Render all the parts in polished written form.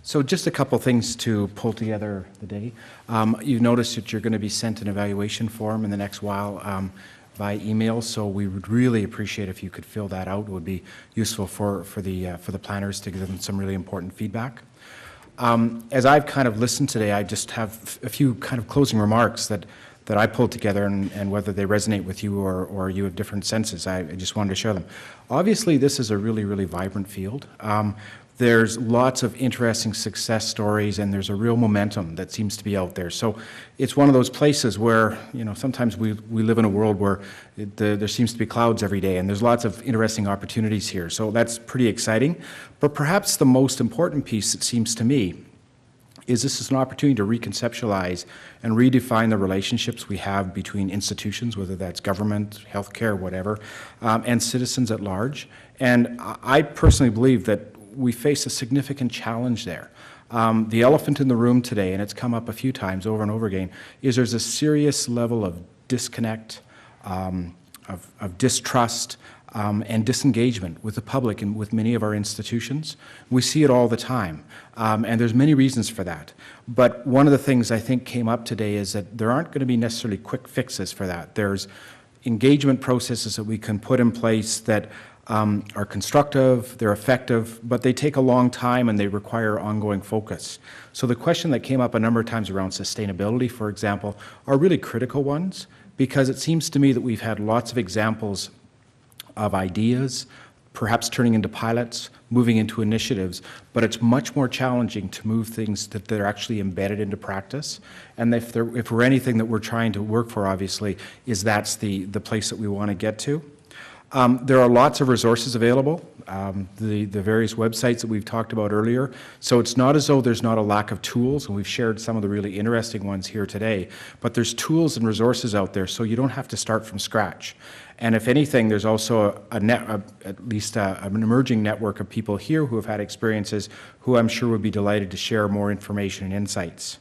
So just a couple things to pull together the day. You've noticed that you're going to be sent an evaluation form in the next while via email, so we would really appreciate if you could fill that out. It would be useful for the planners to give them some really important feedback. As I've kind of listened today, I just have a few kind of closing remarks that I pulled together, and whether they resonate with you or you have different senses, I just wanted to share them. Obviously, this is a really, really vibrant field. There's lots of interesting success stories, and there's a real momentum that seems to be out there. So it's one of those places where, sometimes we live in a world where there seems to be clouds every day, and there's lots of interesting opportunities here. So that's pretty exciting. But perhaps the most important piece, it seems to me, is this is an opportunity to reconceptualize and redefine the relationships we have between institutions, whether that's government, healthcare, whatever, and citizens at large. And I personally believe that we face a significant challenge there. The elephant in the room today, and it's come up a few times over and over again, is there's a serious level of disconnect, of distrust, and disengagement with the public and with many of our institutions. We see it all the time, and there's many reasons for that. But one of the things I think came up today is that there aren't going to be necessarily quick fixes for that. There's engagement processes that we can put in place that are constructive, they're effective, but they take a long time and they require ongoing focus. So the question that came up a number of times around sustainability, for example, are really critical ones, because it seems to me that we've had lots of examples of ideas, perhaps turning into pilots, moving into initiatives, but it's much more challenging to move things that they're actually embedded into practice. And if we're anything that we're trying to work for, obviously, is that's the place that we want to get to. There are lots of resources available, the various websites that we've talked about earlier. So it's not as though there's not a lack of tools, and we've shared some of the really interesting ones here today, but there's tools and resources out there, so you don't have to start from scratch. And if anything, there's also at least an emerging network of people here who have had experiences who I'm sure would be delighted to share more information and insights.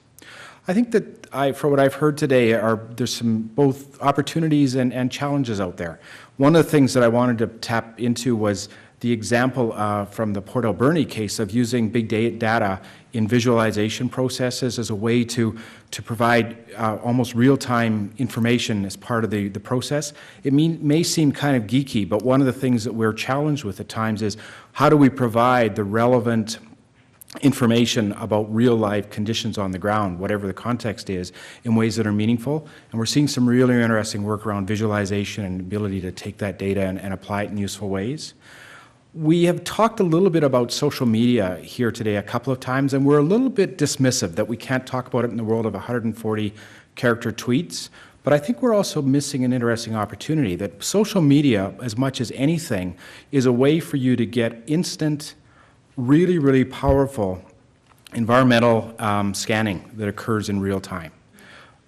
I think that for what I've heard today, there's some both opportunities and challenges out there. One of the things that I wanted to tap into was the example from the Port Alberni case of using big data in visualization processes as a way to provide almost real-time information as part of the process. It may seem kind of geeky, but one of the things that we're challenged with at times is how do we provide the relevant information about real-life conditions on the ground, whatever the context is, in ways that are meaningful. And we're seeing some really interesting work around visualization and ability to take that data and apply it in useful ways. We have talked a little bit about social media here today a couple of times, and we're a little bit dismissive that we can't talk about it in the world of 140-character tweets. But I think we're also missing an interesting opportunity that social media, as much as anything, is a way for you to get instant, really, really powerful environmental scanning that occurs in real time.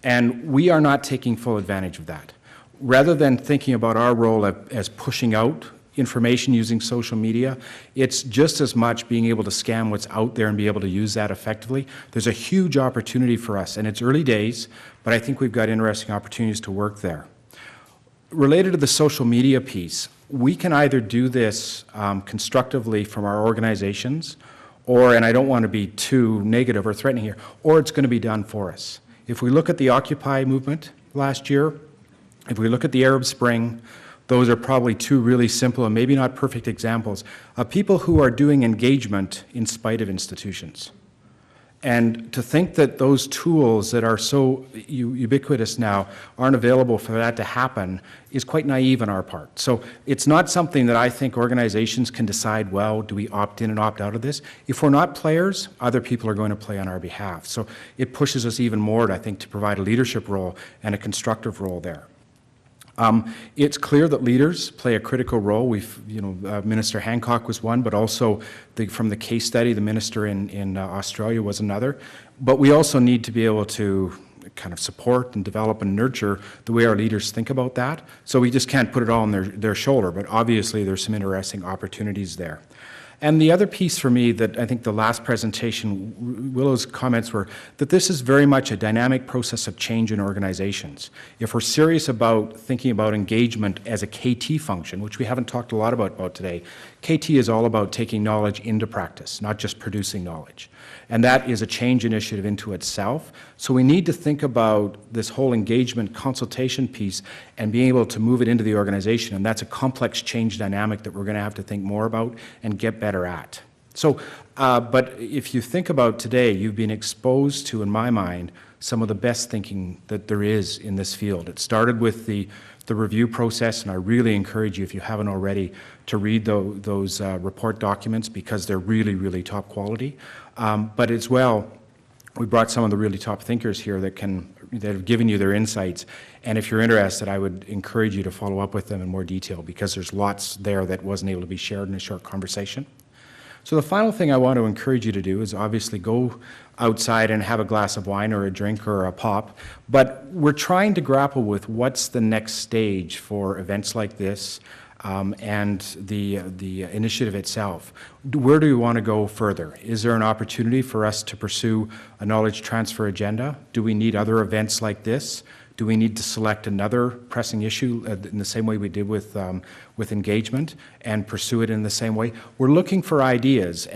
And we are not taking full advantage of that. Rather than thinking about our role as pushing out information using social media, it's just as much being able to scan what's out there and be able to use that effectively. There's a huge opportunity for us, and it's early days, but I think we've got interesting opportunities to work there. Related to the social media piece, we can either do this constructively from our organizations, or, and I don't want to be too negative or threatening here, or it's going to be done for us. If we look at the Occupy movement last year, if we look at the Arab Spring, those are probably two really simple and maybe not perfect examples of people who are doing engagement in spite of institutions. And to think that those tools that are so ubiquitous now aren't available for that to happen is quite naive on our part. So it's not something that I think organizations can decide, well, do we opt in and opt out of this? If we're not players, other people are going to play on our behalf. So it pushes us even more, I think, to provide a leadership role and a constructive role there. It's clear that leaders play a critical role. Minister Hancock was one, but also from the case study, the minister in Australia was another. But we also need to be able to kind of support and develop and nurture the way our leaders think about that. So we just can't put it all on their shoulder, but obviously there's some interesting opportunities there. And the other piece for me that I think the last presentation, Willow's comments were that this is very much a dynamic process of change in organizations. If we're serious about thinking about engagement as a KT function, which we haven't talked a lot about today, KT is all about taking knowledge into practice, not just producing knowledge. And that is a change initiative into itself. So we need to think about this whole engagement consultation piece and being able to move it into the organization. And that's a complex change dynamic that we're going to have to think more about and get better at. So, but if you think about today, you've been exposed to, in my mind, some of the best thinking that there is in this field. It started with the review process, and I really encourage you, if you haven't already, to read those report documents because they're really, really top quality. But as well, we brought some of the really top thinkers here that have given you their insights. And if you're interested, I would encourage you to follow up with them in more detail because there's lots there that wasn't able to be shared in a short conversation. So the final thing I want to encourage you to do is obviously go outside and have a glass of wine or a drink or a pop, but we're trying to grapple with what's the next stage for events like this and the initiative itself. Where do we want to go further? Is there an opportunity for us to pursue a knowledge transfer agenda? Do we need other events like this? Do we need to select another pressing issue in the same way we did with engagement and pursue it in the same way? We're looking for ideas,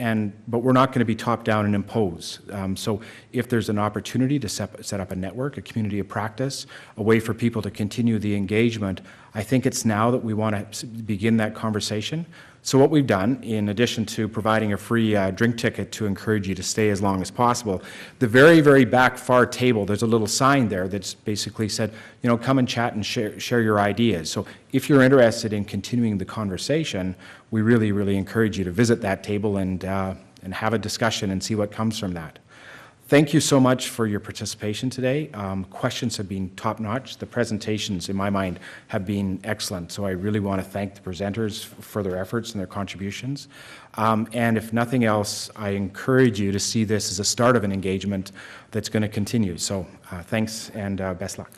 but we're not going to be top-down and impose. So if there's an opportunity to set up a network, a community of practice, a way for people to continue the engagement, I think it's now that we want to begin that conversation. So what we've done, in addition to providing a free drink ticket to encourage you to stay as long as possible, the very, very back far table, there's a little sign there that's basically said, you know, come and chat and share your ideas. So if you're interested in continuing the conversation, we really, really encourage you to visit that table and have a discussion and see what comes from that. Thank you so much for your participation today. Questions have been top-notch. The presentations, in my mind, have been excellent. So I really want to thank the presenters for their efforts and their contributions. And if nothing else, I encourage you to see this as a start of an engagement that's going to continue. So thanks and best luck.